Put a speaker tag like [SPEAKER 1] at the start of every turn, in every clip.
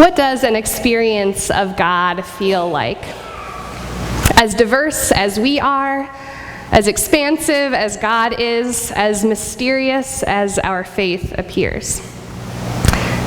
[SPEAKER 1] What does an experience of God feel like? As diverse as we are, as expansive as God is, as mysterious as our faith appears.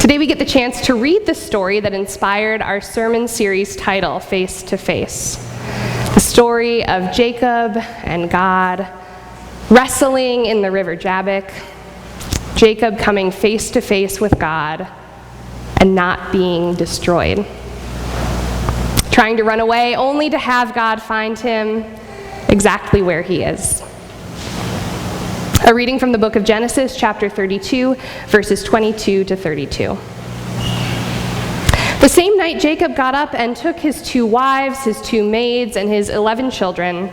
[SPEAKER 1] Today we get the chance to read the story that inspired our sermon series title, Face to Face. The story of Jacob and God wrestling in the river Jabbok, Jacob coming face to face with God and not being destroyed. Trying to run away only to have God find him exactly where he is. A reading from the book of Genesis, chapter 32, verses 22 to 32. The same night Jacob got up and took his 2 wives, his 2 maids, and his 11 children,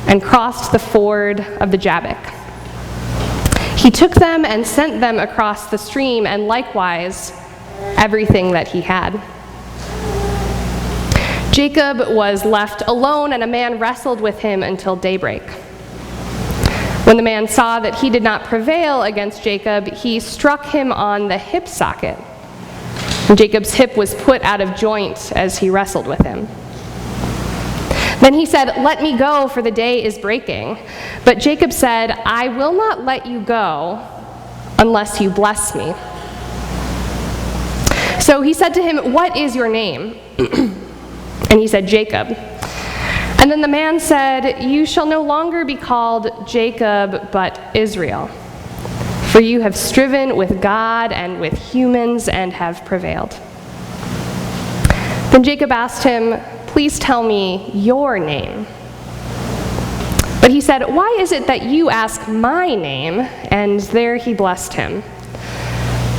[SPEAKER 1] and crossed the ford of the Jabbok. He took them and sent them across the stream, and likewise everything that he had. Jacob was left alone, and a man wrestled with him until daybreak. When the man saw that he did not prevail against Jacob, he struck him on the hip socket. And Jacob's hip was put out of joint as he wrestled with him. Then he said, "Let me go, for the day is breaking." But Jacob said, "I will not let you go unless you bless me." So he said to him, "What is your name?" And he said, "Jacob." And then the man said, "You shall no longer be called Jacob, but Israel, for you have striven with God and with humans and have prevailed." Then Jacob asked him, "Please tell me your name." But he said, "Why is it that you ask my name?" And there he blessed him.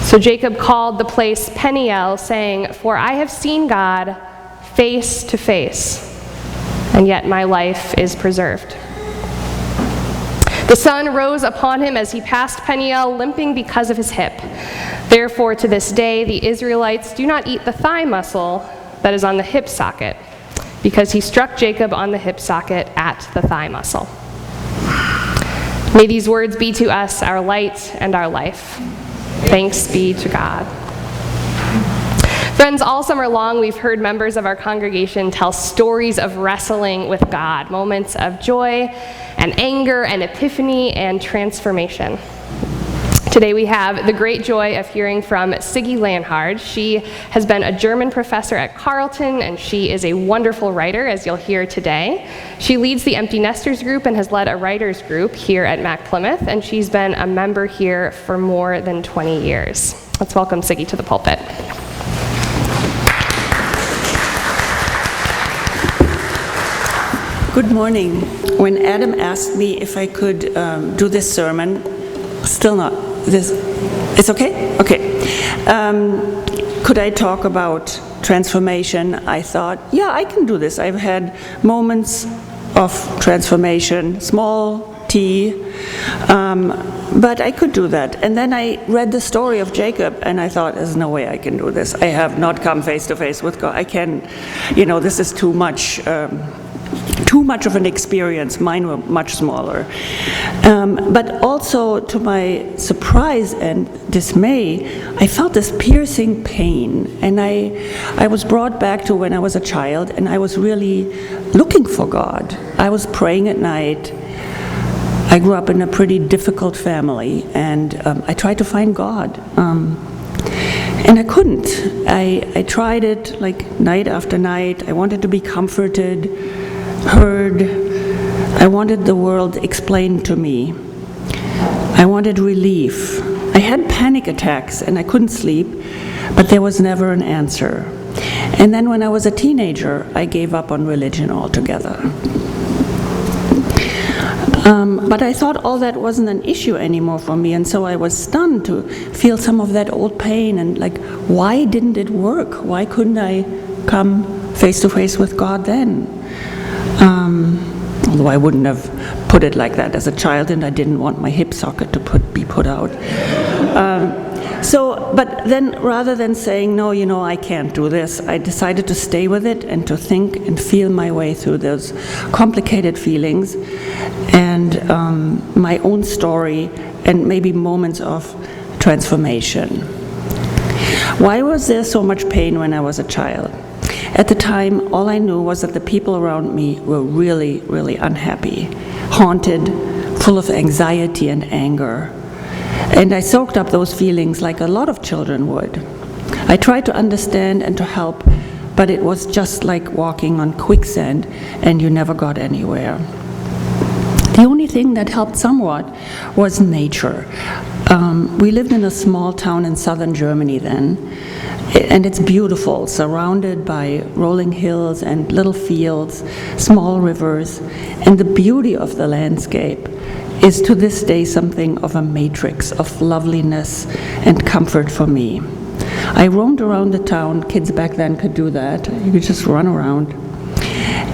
[SPEAKER 1] So Jacob called the place Peniel, saying, "For I have seen God face to face, and yet my life is preserved." The sun rose upon him as he passed Peniel, limping because of his hip. Therefore, to this day, the Israelites do not eat the thigh muscle that is on the hip socket, because he struck Jacob on the hip socket at the thigh muscle. May these words be to us our light and our life. Thanks be to God. Friends, all summer long we've heard members of our congregation tell stories of wrestling with God, moments of joy and anger and epiphany and transformation. Today we have the great joy of hearing from Sigi Leonhard. She has been a German professor at Carleton, and she is a wonderful writer, as you'll hear today. She leads the Empty Nesters group and has led a writers group here at Mac Plymouth, and she's been a member here for more than 20 years. Let's welcome Sigi to the pulpit.
[SPEAKER 2] Good morning. When Adam asked me if I could do this sermon, still not. It's okay? Okay. Could I talk about transformation? I thought, yeah, I can do this. I've had moments of transformation, small t, but I could do that. And then I read the story of Jacob, and I thought, there's no way I can do this. I have not come face to face with God. I can, this is too much of an experience. Mine were much smaller. But also, to my surprise and dismay, I felt this piercing pain. And I was brought back to when I was a child, and I was really looking for God. I was praying at night. I grew up in a pretty difficult family, and I tried to find God. And I couldn't. I tried it like night after night. I wanted to be comforted, heard. I wanted the world explained to me. I wanted relief. I had panic attacks and I couldn't sleep, but there was never an answer. And then when I was a teenager, I gave up on religion altogether. But I thought all that wasn't an issue anymore for me, and so I was stunned to feel some of that old pain and why didn't it work? Why couldn't I come face to face with God then? Although I wouldn't have put it like that as a child, and I didn't want my hip socket to be put out. But then rather than saying, no, I can't do this, I decided to stay with it and to think and feel my way through those complicated feelings and my own story and maybe moments of transformation. Why was there so much pain when I was a child? At the time, all I knew was that the people around me were really, really unhappy, haunted, full of anxiety and anger. And I soaked up those feelings like a lot of children would. I tried to understand and to help, but it was just like walking on quicksand, and you never got anywhere. The only thing that helped somewhat was nature. We lived in a small town in southern Germany then, and it's beautiful, surrounded by rolling hills and little fields, small rivers, and the beauty of the landscape is to this day something of a matrix of loveliness and comfort for me. I roamed around the town. Kids back then could do that. You could just run around.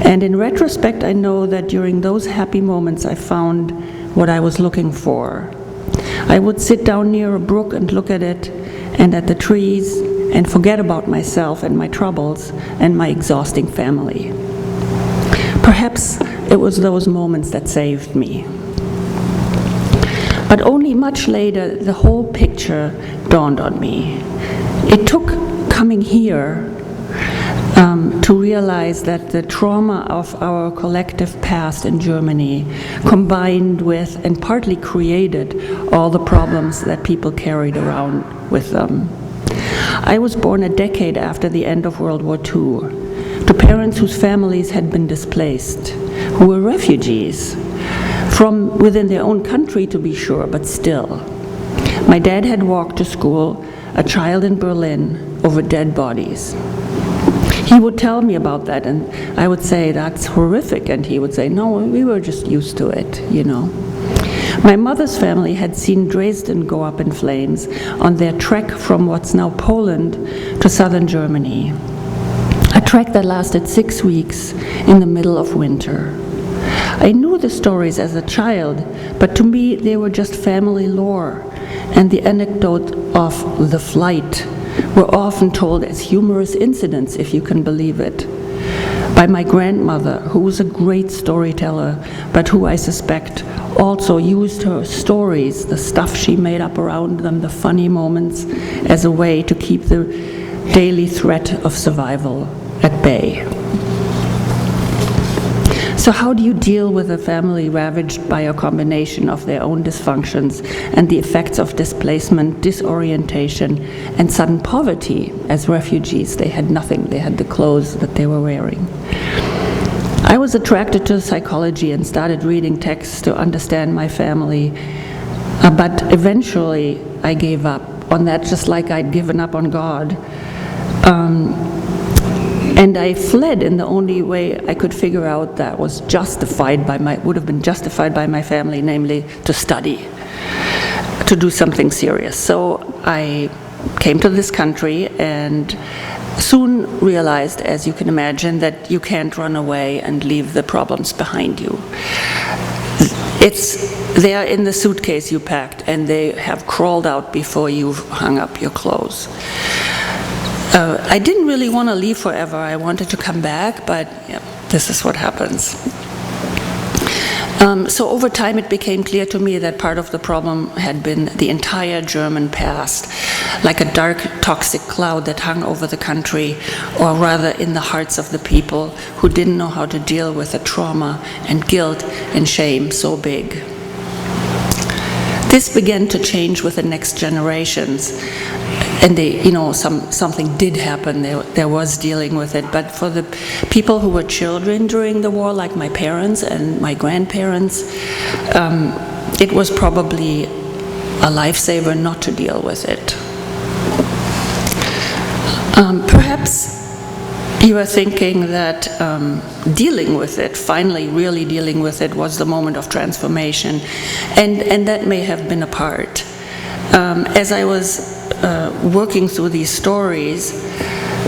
[SPEAKER 2] And in retrospect, I know that during those happy moments, I found what I was looking for. I would sit down near a brook and look at it and at the trees and forget about myself and my troubles and my exhausting family. Perhaps it was those moments that saved me. But only much later, the whole picture dawned on me. It took coming here to realize that the trauma of our collective past in Germany combined with and partly created all the problems that people carried around with them. I was born a decade after the end of World War II, to parents whose families had been displaced, who were refugees, from within their own country to be sure, but still. My dad had walked to school, a child in Berlin, over dead bodies. He would tell me about that, and I would say, that's horrific, and he would say, no, we were just used to it, you know. My mother's family had seen Dresden go up in flames on their trek from what's now Poland to southern Germany, a trek that lasted 6 weeks in the middle of winter. I knew the stories as a child, but to me they were just family lore, and the anecdote of the flight were often told as humorous incidents, if you can believe it, by my grandmother, who was a great storyteller, but who I suspect also used her stories, the stuff she made up around them, the funny moments, as a way to keep the daily threat of survival at bay. So how do you deal with a family ravaged by a combination of their own dysfunctions and the effects of displacement, disorientation, and sudden poverty? As refugees, they had nothing. They had the clothes that they were wearing. I was attracted to psychology and started reading texts to understand my family, but eventually I gave up on that, just like I'd given up on God. And I fled in the only way I could figure out that was would have been justified by my family, namely to study, to do something serious. So I came to this country and soon realized, as you can imagine, that you can't run away and leave the problems behind you. They are in the suitcase you packed, and they have crawled out before you've hung up your clothes. I didn't really want to leave forever. I wanted to come back, but yeah, this is what happens. So over time it became clear to me that part of the problem had been the entire German past, like a dark, toxic cloud that hung over the country, or rather in the hearts of the people who didn't know how to deal with the trauma and guilt and shame so big. This began to change with the next generations. And something did happen. There was dealing with it. But for the people who were children during the war, like my parents and my grandparents, it was probably a lifesaver not to deal with it. Perhaps you are thinking that dealing with it, finally really dealing with it, was the moment of transformation. And that may have been a part. As I was working through these stories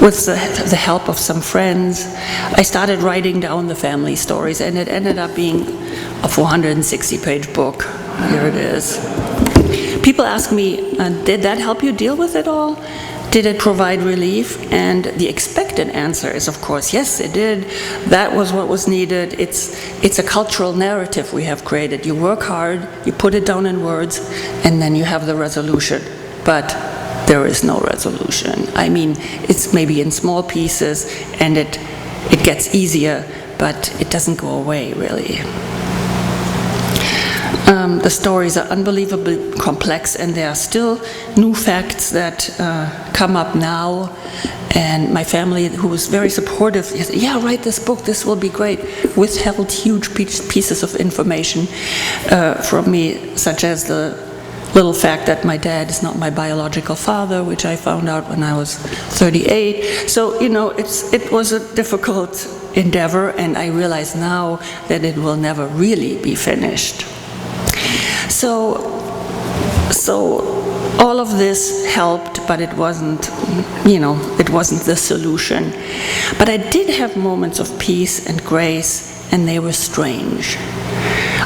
[SPEAKER 2] with the help of some friends, I started writing down the family stories, and it ended up being a 460-page book. Here it is. People ask me, did that help you deal with it all? Did it provide relief? And the expected answer is, of course, yes, it did. That was what was needed. It's a cultural narrative we have created. You work hard, you put it down in words, and then you have the resolution. But there is no resolution. I mean, it's maybe in small pieces, and it gets easier, but it doesn't go away, really. The stories are unbelievably complex, and there are still new facts that come up now. And my family, who was very supportive, said, yeah, write this book, this will be great, withheld huge pieces of information from me, such as the little fact that my dad is not my biological father, which I found out when I was 38. So, you know, it was a difficult endeavor, and I realize now that it will never really be finished. So all of this helped, but it wasn't, you know, it wasn't the solution. But I did have moments of peace and grace, and they were strange.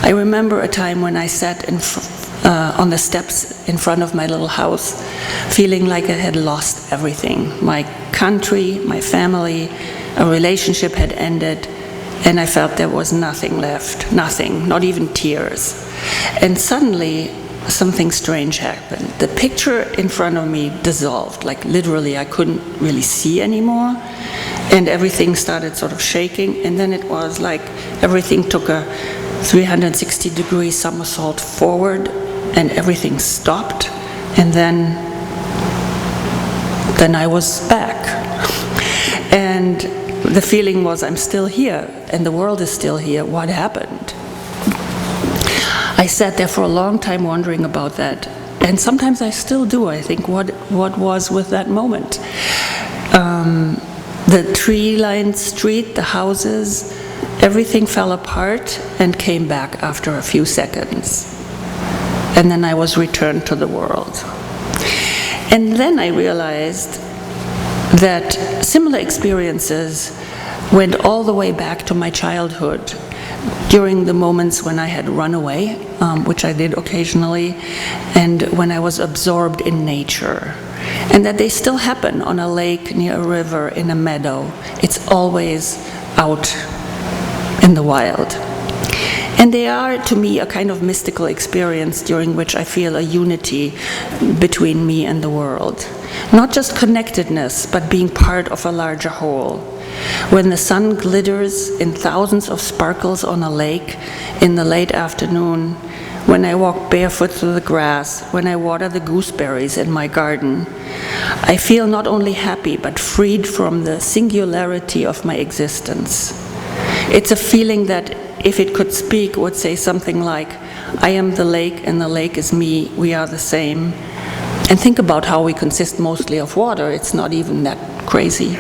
[SPEAKER 2] I remember a time when I sat on the steps in front of my little house, feeling like I had lost everything. My country, my family, a relationship had ended, and I felt there was nothing left, nothing, not even tears. And suddenly, something strange happened. The picture in front of me dissolved, like literally I couldn't really see anymore, and everything started sort of shaking, and then it was like everything took a 360-degree somersault forward, and everything stopped, and then I was back. And the feeling was, I'm still here, and the world is still here. What happened? I sat there for a long time wondering about that, and sometimes I still do. I think, what was with that moment? The tree-lined street, the houses, everything fell apart and came back after a few seconds. And then I was returned to the world. And then I realized that similar experiences went all the way back to my childhood, during the moments when I had run away, which I did occasionally, and when I was absorbed in nature. And that they still happen on a lake, near a river, in a meadow. It's always out in the wild. And they are, to me, a kind of mystical experience during which I feel a unity between me and the world. Not just connectedness, but being part of a larger whole. When the sun glitters in thousands of sparkles on a lake in the late afternoon, when I walk barefoot through the grass, when I water the gooseberries in my garden, I feel not only happy, but freed from the singularity of my existence. It's a feeling that, if it could speak, would say something like, I am the lake and the lake is me, we are the same. And think about how we consist mostly of water, it's not even that crazy.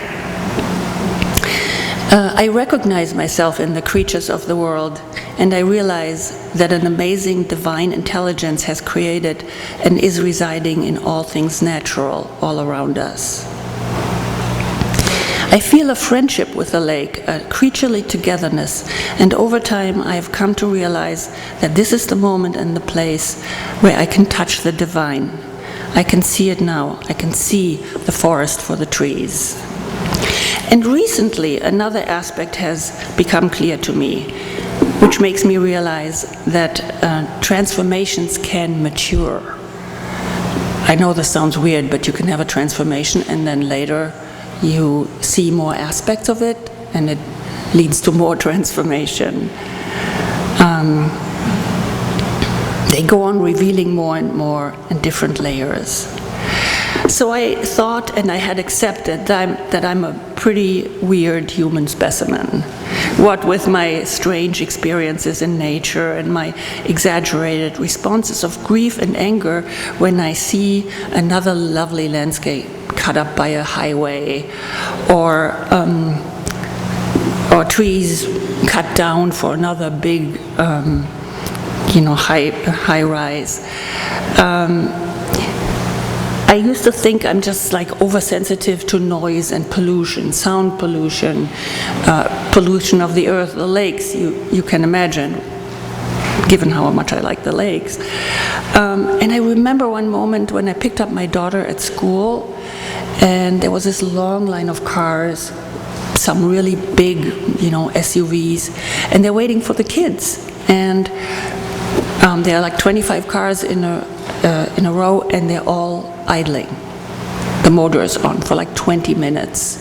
[SPEAKER 2] I recognize myself in the creatures of the world, and I realize that an amazing divine intelligence has created and is residing in all things natural all around us. I feel a friendship with the lake, a creaturely togetherness, and over time I have come to realize that this is the moment and the place where I can touch the divine. I can see it now. I can see the forest for the trees. And recently, another aspect has become clear to me, which makes me realize that transformations can mature. I know this sounds weird, but you can have a transformation and then later you see more aspects of it, and it leads to more transformation. They go on revealing more and more in different layers. So I thought, and I had accepted, that I'm a pretty weird human specimen. What with my strange experiences in nature and my exaggerated responses of grief and anger when I see another lovely landscape cut up by a highway, or trees cut down for another big, high rise. I used to think I'm just like oversensitive to noise and pollution, sound pollution, pollution of the earth, the lakes, you can imagine, given how much I like the lakes. And I remember one moment when I picked up my daughter at school, and there was this long line of cars, some really big, SUVs, and they're waiting for the kids. And there are like 25 cars in a row, and they're all idling. the motor is on for like 20 minutes.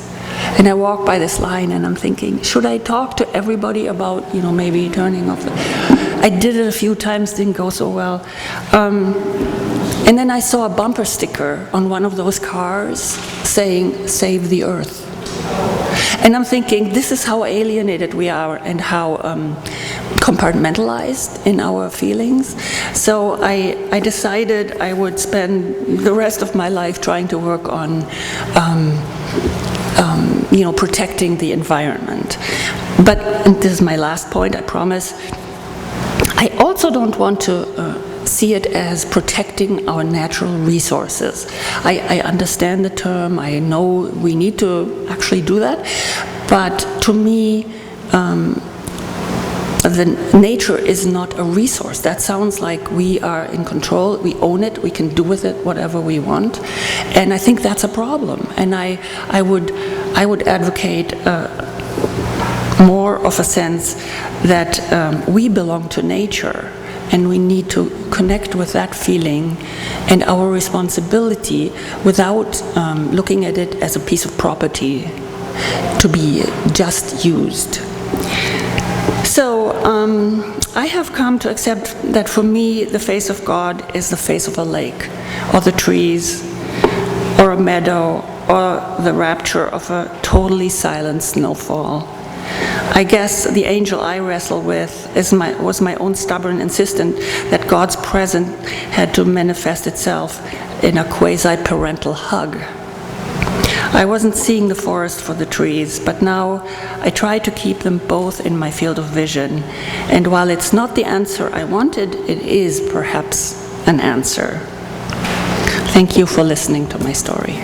[SPEAKER 2] And I walk by this line and I'm thinking, should I talk to everybody about, maybe turning off I did it a few times, didn't go so well. And then I saw a bumper sticker on one of those cars saying, "Save the Earth." And I'm thinking, this is how alienated we are and how compartmentalized in our feelings. So I decided I would spend the rest of my life trying to work on protecting the environment. But, and this is my last point, I promise, I also don't want to see it as protecting our natural resources. I understand the term, I know we need to actually do that, but to me, the nature is not a resource. That sounds like we are in control, we own it, we can do with it whatever we want, and I think that's a problem. And I would advocate more of a sense that we belong to nature, and we need to connect with that feeling and our responsibility without looking at it as a piece of property to be just used. So I have come to accept that for me the face of God is the face of a lake, or the trees, or a meadow, or the rapture of a totally silent snowfall. I guess the angel I wrestle with was my own stubborn insistence that God's presence had to manifest itself in a quasi-parental hug. I wasn't seeing the forest for the trees, but now I try to keep them both in my field of vision. And while it's not the answer I wanted, it is perhaps an answer. Thank you for listening to my story.